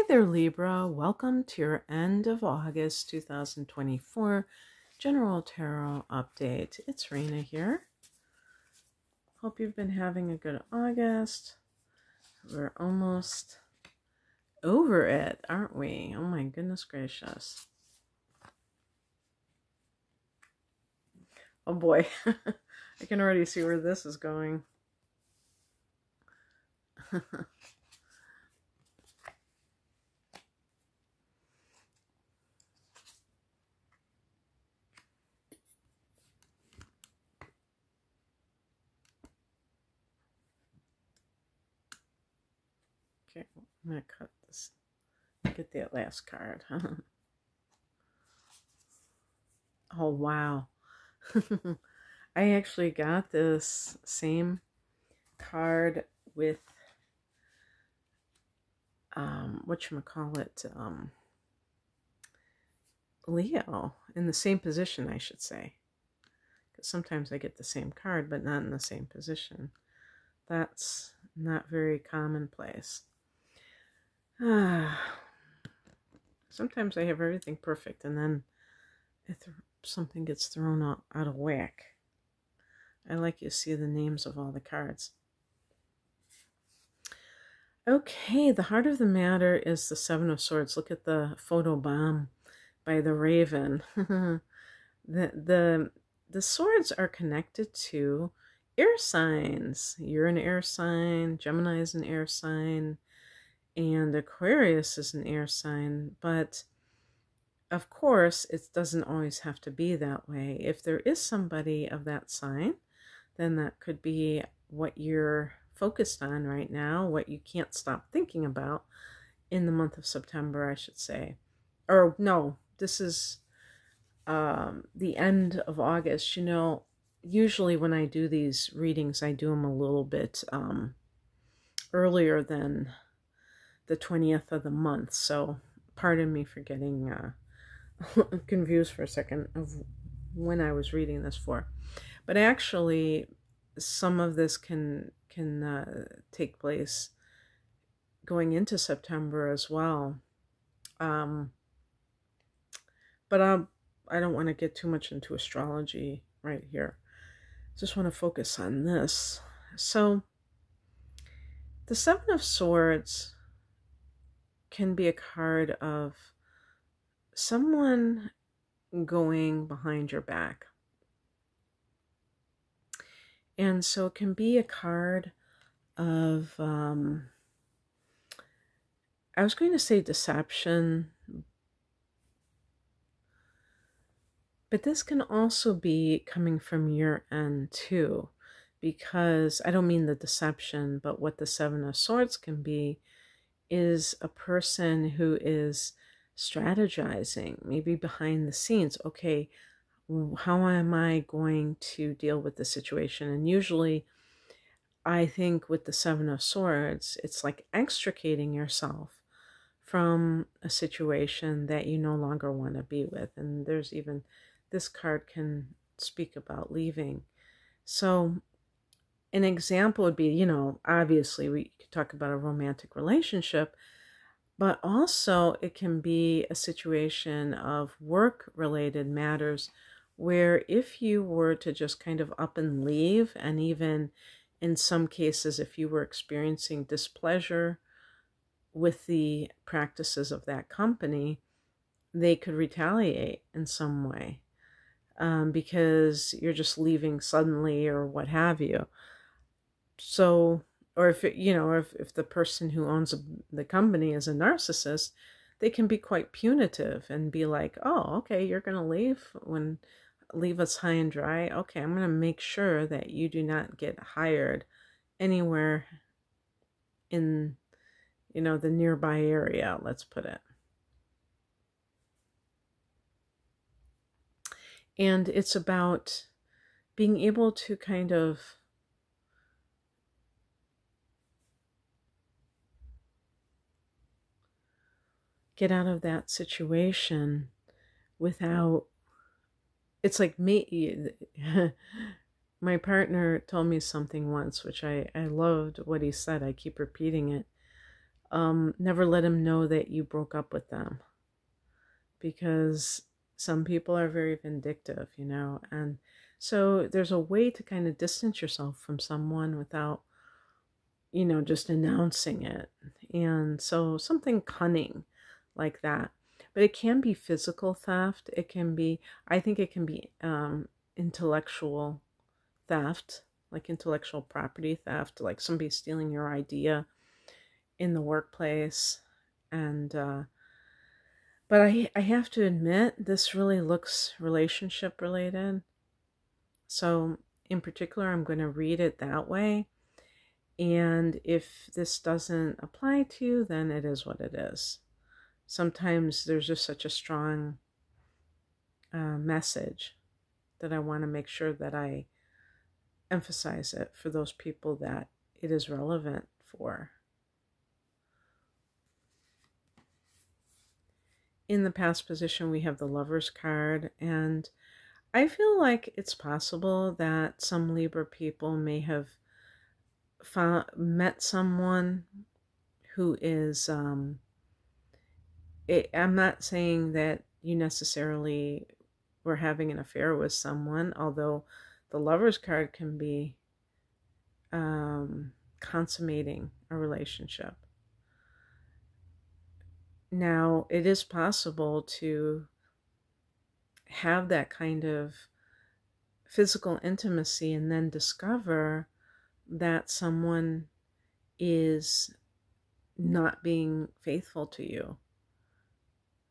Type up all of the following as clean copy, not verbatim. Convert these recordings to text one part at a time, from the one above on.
Hey there, Libra. Welcome to your end of August 2024 General Tarot Update. It's Rena here. Hope you've been having a good August. We're almost over it, aren't we? Oh my goodness gracious. Oh boy. I can already see where this is going. Okay, I'm going to cut this. Get that last card. Oh, wow. I actually got this same card with, whatchamacallit, Leo, in the same position, I should say. Because sometimes I get the same card, but not in the same position. That's not very commonplace. Sometimes I have everything perfect, and then something gets thrown out of whack. I like you see the names of all the cards. Okay, the heart of the matter is the Seven of Swords. Look at the photo bomb by the Raven. The swords are connected to air signs. You're an air sign, Gemini is an air sign, and Aquarius is an air sign. But of course, it doesn't always have to be that way. If there is somebody of that sign, then that could be what you're focused on right now, what you can't stop thinking about in the month of September, I should say. Or no, this is the end of August. You know, usually when I do these readings, I do them a little bit earlier than the 20th of the month. So pardon me for getting confused for a second of when I was reading this for. But actually, some of this can take place going into September as well. But I don't want to get too much into astrology right here. Just want to focus on this. So, the Seven of Swords can be a card of someone going behind your back. And so it can be a card of, I was going to say deception, but this can also be coming from your end too, because I don't mean the deception, but what the Seven of Swords can be is a person who is strategizing, maybe behind the scenes. Okay, how am I going to deal with the situation? And usually, I think with the Seven of Swords, it's like extricating yourself from a situation that you no longer want to be with. And there's even, this card can speak about leaving. So an example would be, you know, obviously we could talk about a romantic relationship, but also it can be a situation of work-related matters where if you were to just kind of up and leave, and even in some cases, if you were experiencing displeasure with the practices of that company, they could retaliate in some way because you're just leaving suddenly or what have you. So, or if it, you know, if the person who owns the company is a narcissist, they can be quite punitive and be like, oh, okay, you're going to leave us high and dry. Okay, I'm going to make sure that you do not get hired anywhere in, you know, the nearby area, let's put it. And it's about being able to kind of get out of that situation without, it's like me, my partner told me something once, which I loved what he said. I keep repeating it. never let them know that you broke up with them, because some people are very vindictive, and so there's a way to kind of distance yourself from someone without, just announcing it. And so something cunning like that. But it can be physical theft. I think it can be intellectual theft, like intellectual property theft, like somebody stealing your idea in the workplace. And, but I have to admit, this really looks relationship related. So in particular, I'm going to read it that way. And if this doesn't apply to you, then it is what it is. Sometimes there's just such a strong message that I want to make sure that I emphasize it for those people that it is relevant for. In the past position, we have the Lover's card, and I feel like it's possible that some Libra people may have met someone who is, I'm not saying that you necessarily were having an affair with someone, although the Lover's card can be consummating a relationship. Now, it is possible to have that kind of physical intimacy and then discover that someone is not being faithful to you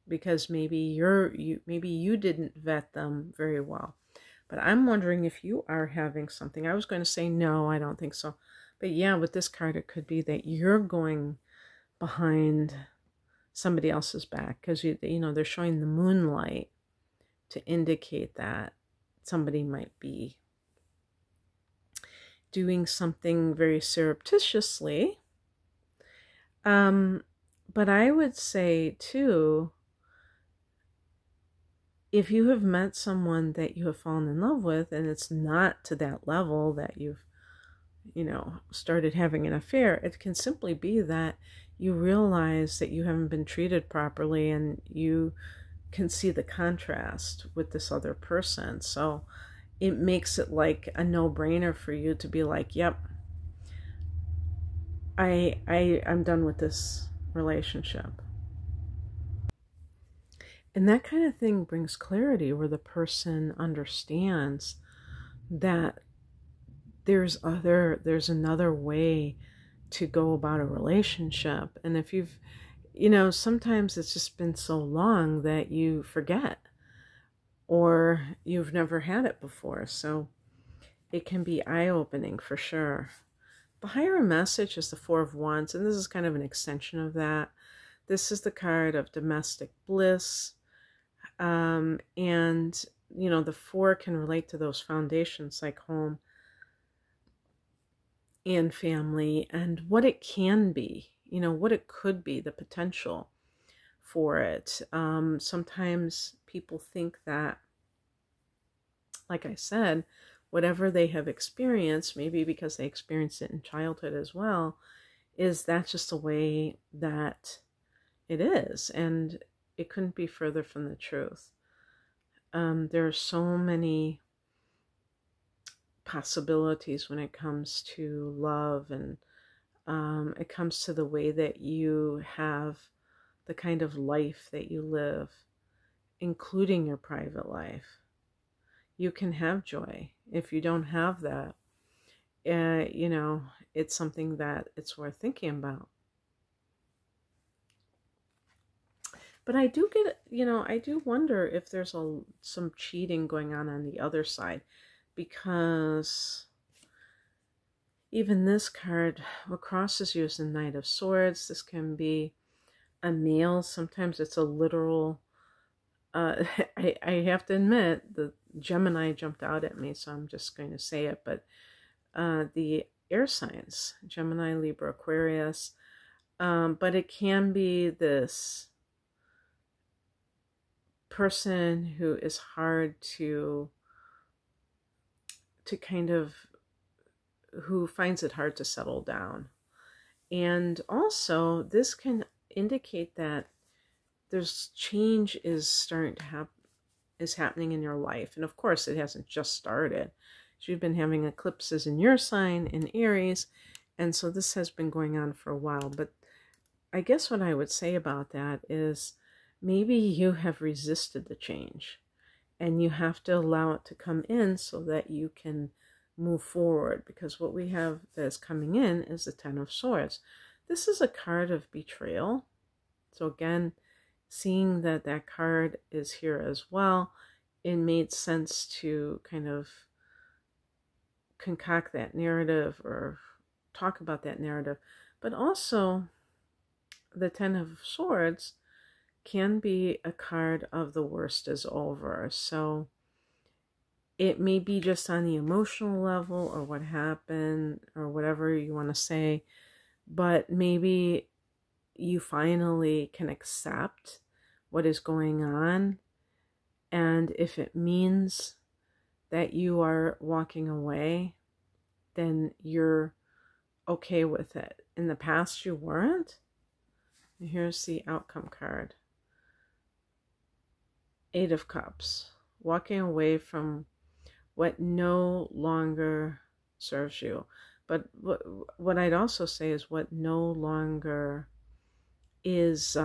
because maybe you didn't vet them very well. But I'm wondering if you are having something. I was going to say no, I don't think so. But yeah, with this card, it could be that you're going behind somebody else's back because they're showing the moonlight to indicate that somebody might be doing something very surreptitiously. But I would say too, if you have met someone that you have fallen in love with and it's not to that level that you've started having an affair, it can simply be that you realize that you haven't been treated properly and you can see the contrast with this other person. So it makes it like a no-brainer for you to be like, yep, I'm done with this relationship. And that kind of thing brings clarity where the person understands that there's another way to go about a relationship. And if you've, sometimes it's just been so long that you forget or you've never had it before. So it can be eye-opening for sure. The higher message is the Four of Wands, and this is kind of an extension of that. This is the card of domestic bliss. And, the four can relate to those foundations like home and family and what it can be, what it could be, the potential for it. Sometimes people think that, like I said, whatever they have experienced, maybe because they experienced it in childhood as well, is that's just the way that it is. And it couldn't be further from the truth. There are so many possibilities when it comes to love, and it comes to the way that you have the kind of life that you live, including your private life. You can have joy. If you don't have that, it's something that it's worth thinking about. But I do get, I do wonder if there's some cheating going on the other side, because even this card, what crosses you is the Knight of Swords. This can be a male. Sometimes it's a literal, I have to admit, the Gemini jumped out at me, so I'm just going to say it, but the air signs, Gemini, Libra, Aquarius, but it can be this person who is hard to kind of, who finds it hard to settle down. And also, this can indicate that there's change is starting to happen, is happening in your life. And of course, it hasn't just started. So you've been having eclipses in your sign in Aries, and so this has been going on for a while. But I guess what I would say about that is maybe you have resisted the change, and you have to allow it to come in so that you can move forward. Because what we have that's coming in is the Ten of Swords. This is a card of betrayal. So again, seeing that that card is here as well, it made sense to kind of concoct that narrative or talk about that narrative. But also, the Ten of Swords can be a card of the worst is over. So it may be just on the emotional level or what happened or whatever you want to say, but maybe you finally can accept what is going on. And if it means that you are walking away, then you're okay with it. In the past, you weren't. And here's the outcome card. Eight of Cups. Walking away from what no longer serves you. But what I'd also say is what no longer is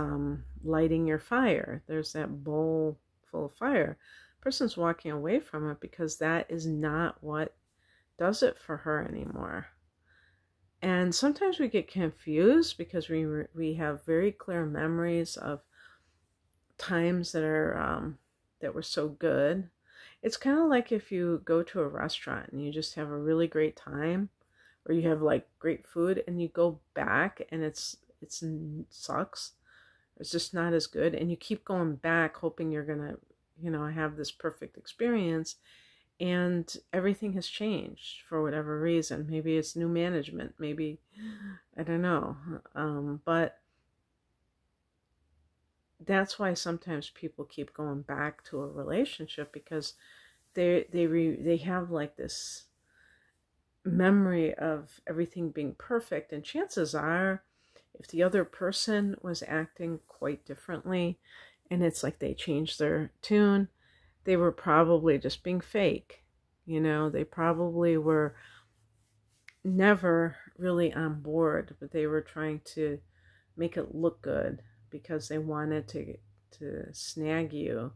lighting your fire. There's that bowl full of fire. Person's walking away from it because that is not what does it for her anymore. And sometimes we get confused because we have very clear memories of times that are that were so good. It's kind of like if you go to a restaurant and you just have a really great time, or you have like great food and you go back and it sucks. It's just not as good, and you keep going back hoping you're gonna, have this perfect experience, and everything has changed for whatever reason. Maybe it's new management, maybe, I don't know, but that's why sometimes people keep going back to a relationship, because they have like this memory of everything being perfect, and chances are, if the other person was acting quite differently and it's like they changed their tune, they were probably just being fake. They probably were never really on board, but they were trying to make it look good because they wanted to snag you.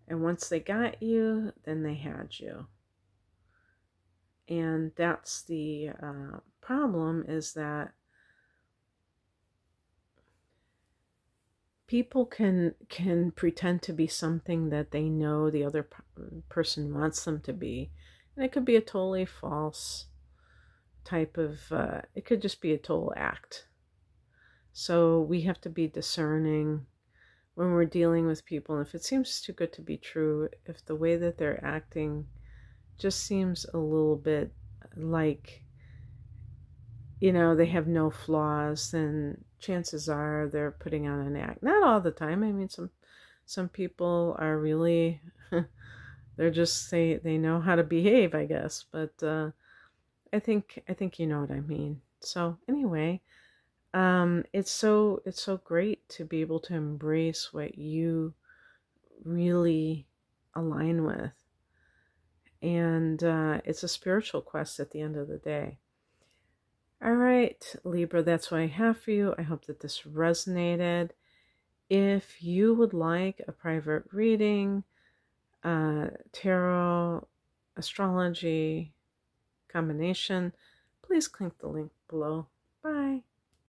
And once they got you, then they had you. And that's the problem, is that people can pretend to be something that they know the other person wants them to be. And it could be a totally false type of, it could just be a total act. So we have to be discerning when we're dealing with people. And if it seems too good to be true, if the way that they're acting just seems a little bit like, they have no flaws, then chances are they're putting on an act. Not all the time. I mean, some people are really, they're just, they know how to behave, I guess. But I think you know what I mean. So anyway, it's so great to be able to embrace what you really align with. And it's a spiritual quest at the end of the day. All right, Libra, that's what I have for you. I hope that this resonated. If you would like a private reading, tarot, astrology combination, please click the link below. Bye.